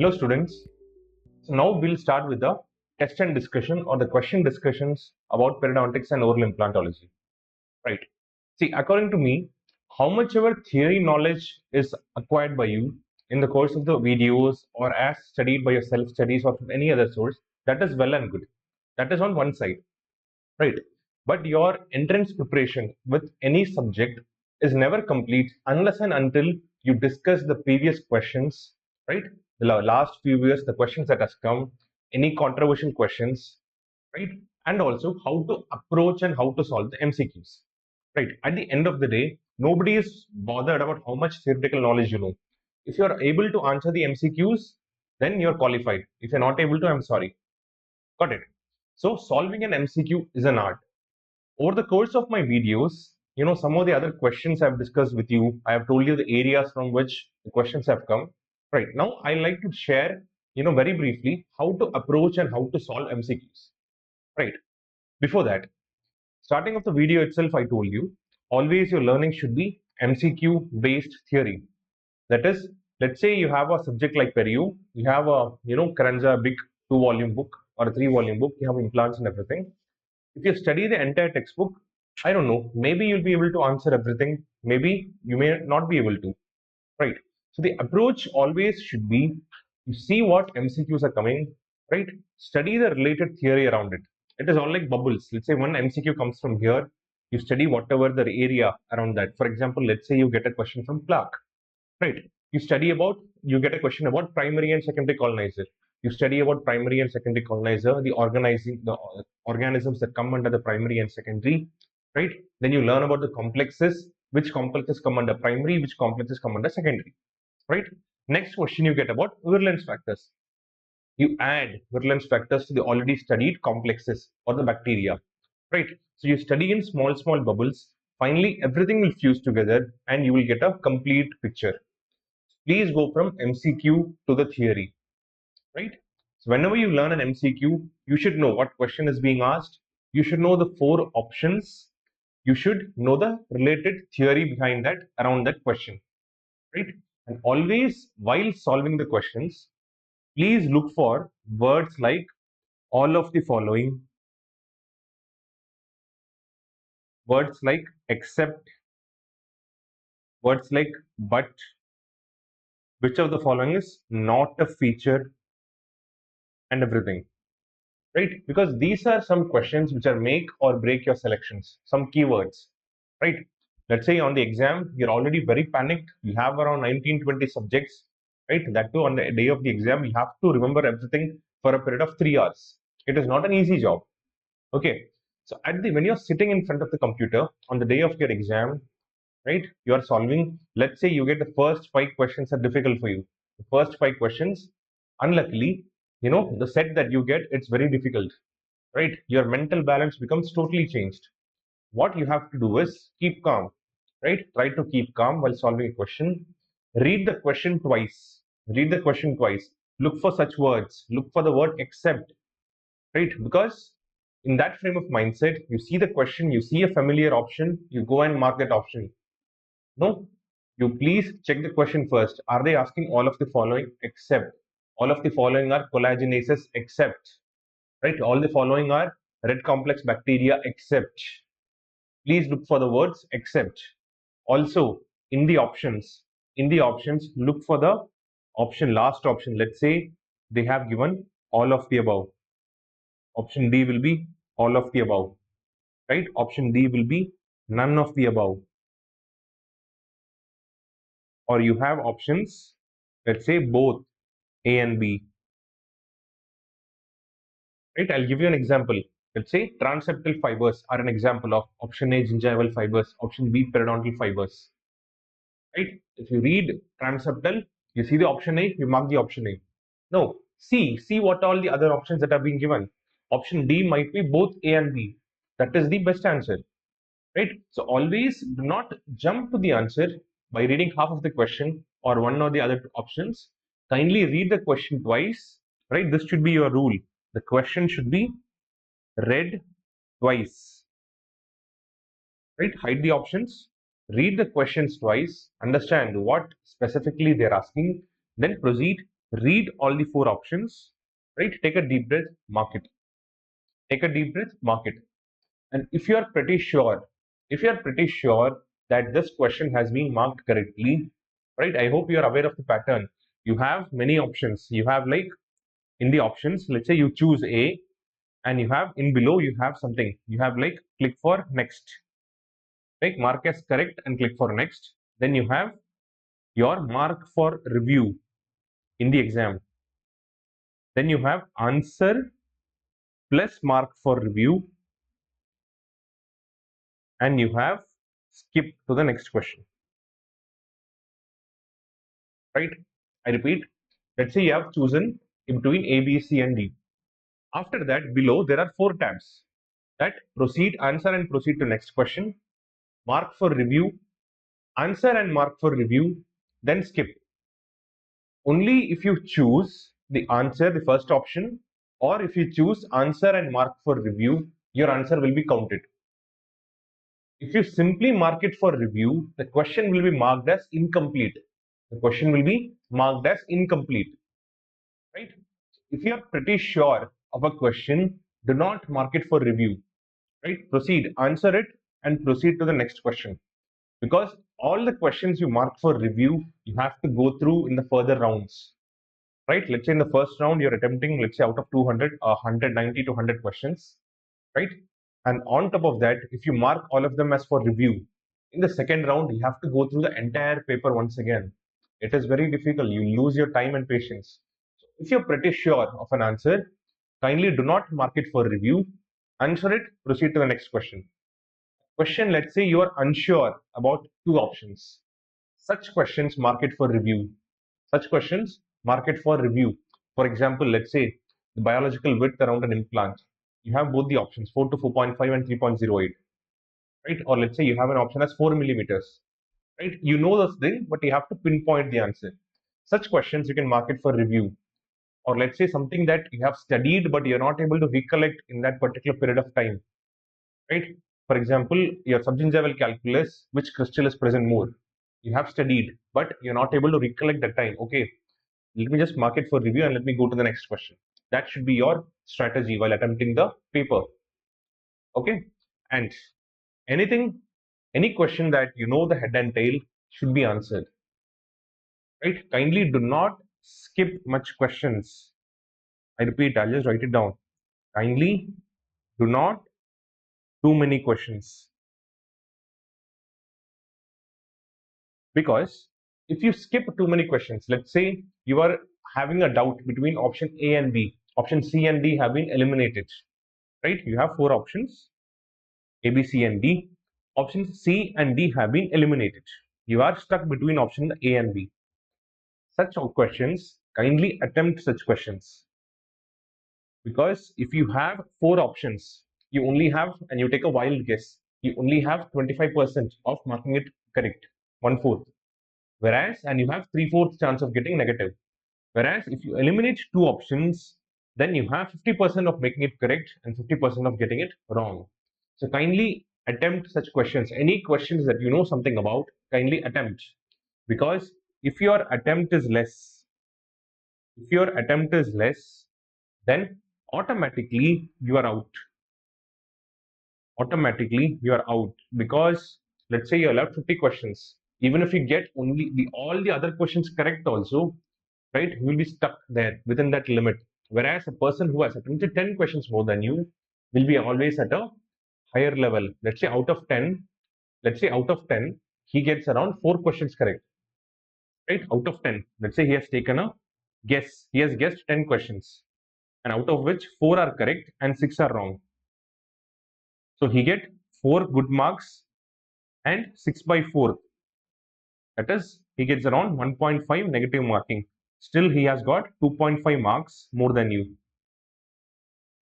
Hello students. So now we'll start with the test and discussion or the question discussions about periodontics and oral implantology. Right. See, according to me, how much ever theory knowledge is acquired by you in the course of the videos or as studied by your self studies or from any other source, that is well and good. That is on one side. Right. But your entrance preparation with any subject is never complete unless and until you discuss the previous questions, right? The last few years, the questions that has come, any controversial questions, right? And also how to approach and how to solve the MCQs, right? At the end of the day, nobody is bothered about how much theoretical knowledge you know. If you are able to answer the MCQs, then you're qualified. If you're not able to, I'm sorry. Got it. So solving an MCQ is an art. Over the course of my videos, some of the other questions I've discussed with you, I have told you the areas from which the questions have come. Right now, I like to share, very briefly how to approach and how to solve MCQs. Right. Before that, starting of the video itself, I told you, always your learning should be MCQ based theory. That is, let's say you have a subject like perio, you have a, Karanza big 2-volume book or a 3-volume book, you have implants and everything. If you study the entire textbook, I don't know, maybe you'll be able to answer everything, maybe you may not be able to, right? So the approach always should be, you see what MCQs are coming, right? Study the related theory around it. It is all like bubbles. Let's say one MCQ comes from here, you study whatever the area around that. For example, let's say you get a question from plaque, right? You get a question about primary and secondary colonizer. You study about primary and secondary colonizer, the organisms that come under the primary and secondary, right? Then you learn about the complexes, which complexes come under primary, which complexes come under secondary, right? Next question you get about virulence factors. You add virulence factors to the already studied complexes or the bacteria, right? So you study in small bubbles. Finally, everything will fuse together and you will get a complete picture. Please go from MCQ to the theory, right? So whenever you learn an MCQ, you should know what question is being asked. You should know the 4 options. You should know the related theory behind that, around that question, right? And always, while solving the questions, please look for words like all of the following, words like except, words like but, which of the following is not a feature, and everything. Right? Because these are some questions which are make or break your selections, some keywords, right? Let's say on the exam, you're already very panicked. You have around 19-20 subjects, right? That too on the day of the exam, you have to remember everything for a period of 3 hours. It is not an easy job. Okay. So when you're sitting in front of the computer on the day of your exam, right? You are solving, let's say you get the first 5 questions are difficult for you. The first 5 questions, unluckily, the set that you get, it's very difficult, right? Your mental balance becomes totally changed. What you have to do is keep calm, right? Try to keep calm while solving a question. Read the question twice. Read the question twice. Look for such words. Look for the word except, right? Because in that frame of mindset, you see the question, you see a familiar option, you go and mark that option. No, you please check the question first. Are they asking all of the following except? All of the following are collagenases except, right? All the following are red complex bacteria except. Please look for the words except. Also, in the options, look for the option, last option. Let's say they have given all of the above. Option D will be all of the above, right? Option D will be none of the above. Or you have options, let's say both A and B, right? I'll give you an example. Let's say transeptal fibers are an example of option A, gingival fibers, option B, periodontal fibers, right? If you read transeptal, you see the option A, you mark the option A. No, see what all the other options that are being given. Option D might be both A and B. That is the best answer, right? So always do not jump to the answer by reading half of the question or one or the other options. Kindly read the question twice, right? This should be your rule. The question should be read twice, right? Hide the options, read the questions twice, understand what specifically they're asking, then proceed read all the four options, right? Take a deep breath, mark it. Take a deep breath, mark it. And if you are pretty sure, that this question has been marked correctly, right? I hope you are aware of the pattern. You have many options. You have like in the options, let's say you choose A, and you have in below you have something. You have like click for next, like mark as correct and click for next. Then you have your mark for review in the exam. Then you have answer plus mark for review, and you have skip to the next question, right? I repeat, let's say you have chosen in between A, B, C, and D. After that, below there are four tabs, that proceed, answer, and proceed to next question, mark for review, answer and mark for review, then skip. Only if you choose the answer, the first option, or if you choose answer and mark for review, your answer will be counted. If you simply mark it for review, the question will be marked as incomplete. The question will be marked as incomplete, right? If you are pretty sure of a question, do not mark it for review, right? Proceed, answer it, and proceed to the next question. Because all the questions you mark for review, you have to go through in the further rounds, right? Let's say in the first round, you're attempting, let's say out of 200, 190 to 100 questions, right? And on top of that, if you mark all of them as for review, in the second round, you have to go through the entire paper once again. It is very difficult. You lose your time and patience. So if you're pretty sure of an answer, kindly do not mark it for review. Answer it, proceed to the next question. Question, let's say you are unsure about two options. Such questions, mark it for review. Such questions, mark it for review. For example, let's say the biological width around an implant. You have both the options 4 to 4.5 and 3.08, right? Or let's say you have an option as 4 millimeters, right? You know this thing, but you have to pinpoint the answer. Such questions you can mark it for review. Or let's say something that you have studied but you're not able to recollect in that particular period of time, right? For example, your subgingival calculus, which crystal is present more? You have studied, but you're not able to recollect that time. Okay, let me just mark it for review and let me go to the next question. That should be your strategy while attempting the paper. Okay, and anything, any question that you know the head and tail should be answered. Right? Kindly do not skip much questions. I repeat, I'll just write it down. Kindly do not too many questions. Because if you skip too many questions, let's say you are having a doubt between option A and B, option C and D have been eliminated, right? You have four options, A, B, C, and D. Options C and D have been eliminated. You are stuck between option A and B. Such questions, kindly attempt such questions. Because if you have four options, you only have, and you take a wild guess, you only have 25% of marking it correct, 1/4. Whereas, and you have 3/4 chance of getting negative. Whereas, if you eliminate two options, then you have 50% of making it correct and 50% of getting it wrong. So kindly attempt such questions. Any questions that you know something about, kindly attempt. Because if your attempt is less, then automatically you are out. Automatically you are out, because let's say you're left 50 questions. Even if you get only all the other questions correct also, right, you will be stuck there within that limit. Whereas a person who has attempted 10 questions more than you will be always at a higher level. Let's say out of 10, he gets around 4 questions correct, right? Out of 10, let's say he has taken a guess, he has guessed 10 questions, and out of which 4 are correct and 6 are wrong. So he get 4 good marks and 6 by 4. That is, he gets around 1.5 negative marking. Still, he has got 2.5 marks more than you.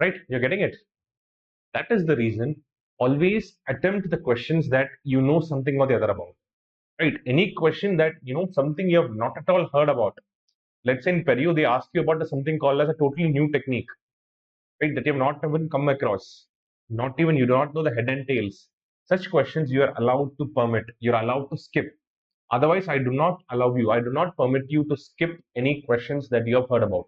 Right? You're getting it? That is the reason. Always attempt the questions that you know something or the other about. Right? Any question that you know something you have not at all heard about. Let's say in Perio, they ask you about something called as a totally new technique, right? That you have not even come across. Not even, you do not know the head and tails. Such questions you are allowed to permit. You're allowed to skip. Otherwise, I do not allow you, I do not permit you to skip any questions that you have heard about.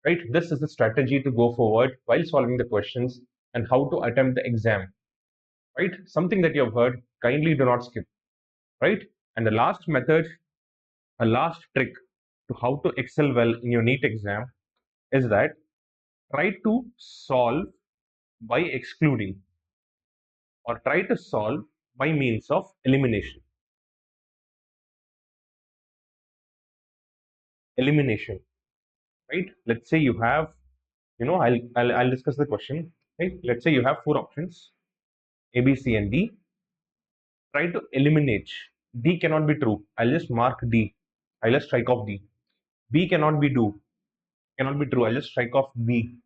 Right? This is the strategy to go forward while solving the questions and how to attempt the exam. Right? Something that you have heard, kindly do not skip. Right? And the last method, a last trick to how to excel well in your NEET exam is that try to solve by excluding, or try to solve by means of elimination. Elimination, right? Let's say you have, I'll discuss the question. Right? Let's say you have four options, A, B, C, and D. Try to eliminate. D cannot be true. I'll just mark D. I'll just strike off D. B cannot be cannot be true. I'll just strike off B.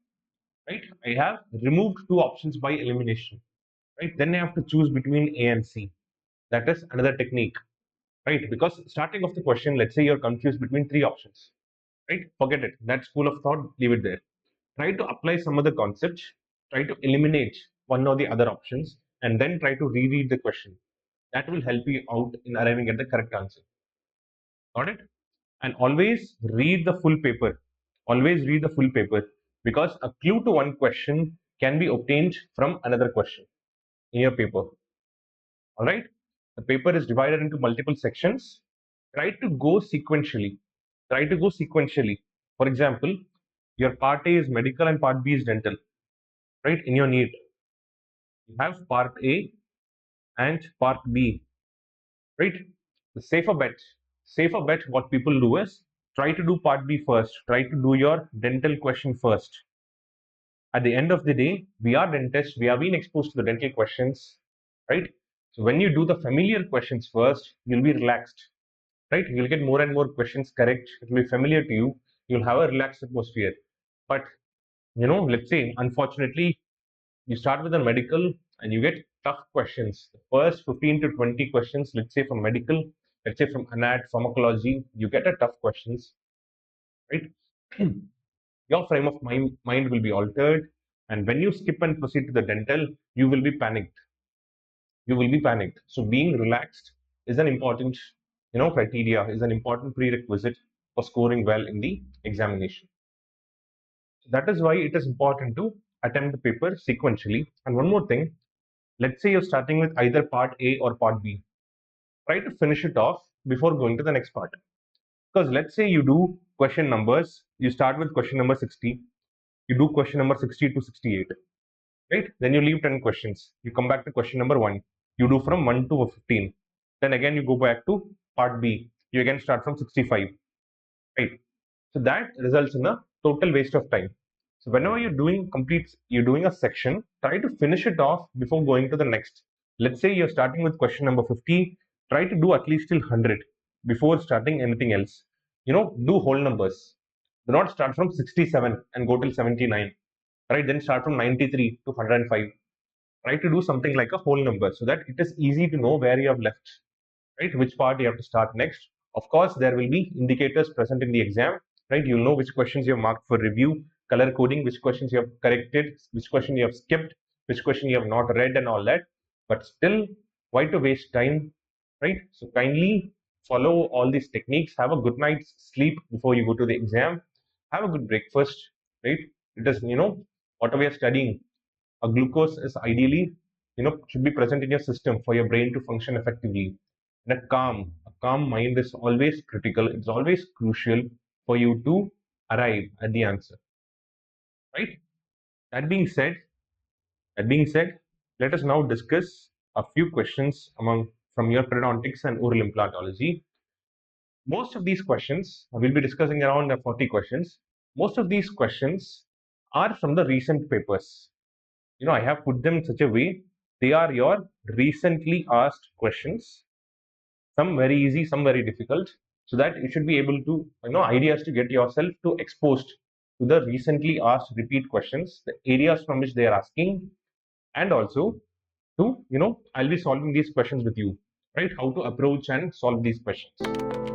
Right? I have removed two options by elimination. Right? Then I have to choose between A and C. That is another technique. Right? Because starting off the question, let's say you're confused between three options. Right? Forget it. That school of thought, leave it there. Try to apply some other concepts. Try to eliminate one or the other options, and then try to reread the question. That will help you out in arriving at the correct answer. Got it? And always read the full paper. Always read the full paper, because a clue to one question can be obtained from another question in your paper. All right? The paper is divided into multiple sections. Try to go sequentially. Try to go sequentially. For example, your part A is medical and part B is dental. Right? In your NEET, you have part A and part B. Right? The safer bet, what people do is try to do part B first. Try to do your dental question first. At the end of the day, we are dentists. We have been exposed to the dental questions, right? So when you do the familiar questions first, you'll be relaxed, right? You'll get more and more questions correct. It will be familiar to you. You'll have a relaxed atmosphere. But let's say, unfortunately, you start with a medical and you get tough questions. The first 15 to 20 questions, let's say from medical, let's say from anat, pharmacology, you get a tough questions, right? Your frame of mind will be altered. And when you skip and proceed to the dental, you will be panicked. You will be panicked. So being relaxed is an important, criteria, is an important prerequisite for scoring well in the examination. That is why it is important to attempt the paper sequentially. And one more thing, let's say you're starting with either part A or part B. Try to finish it off before going to the next part. Because let's say you do question numbers, you start with question number 60, you do question number 60 to 68, right? Then you leave 10 questions. You come back to question number 1. You do from 1 to 15. Then again you go back to part B. You again start from 65, right? So that results in a total waste of time. So whenever you're doing a section, try to finish it off before going to the next. Let's say you're starting with question number 50, try to do at least till 100 before starting anything else. Do whole numbers. Do not start from 67 and go till 79, right? Then start from 93 to 105. Try to do something like a whole number so that it is easy to know where you have left, right? Which part you have to start next. Of course, there will be indicators present in the exam, right? You'll know which questions you have marked for review, color coding, which questions you have corrected, which question you have skipped, which question you have not read, and all that. But still, why to waste time, right? So kindly follow all these techniques. Have a good night's sleep before you go to the exam. Have a good breakfast, right? It is, whatever you're studying, a glucose is ideally, should be present in your system for your brain to function effectively. And a calm mind is always critical. It's always crucial for you to arrive at the answer, right? That being said, let us now discuss a few questions from your periodontics and oral implantology. Most of these questions, we'll be discussing around 40 questions. Most of these questions are from the recent papers. I have put them in such a way they are your recently asked questions. Some very easy, some very difficult, so that you should be able to, ideas to get yourself to exposed to the recently asked repeat questions, the areas from which they are asking, and also to, I'll be solving these questions with you, right? How to approach and solve these questions.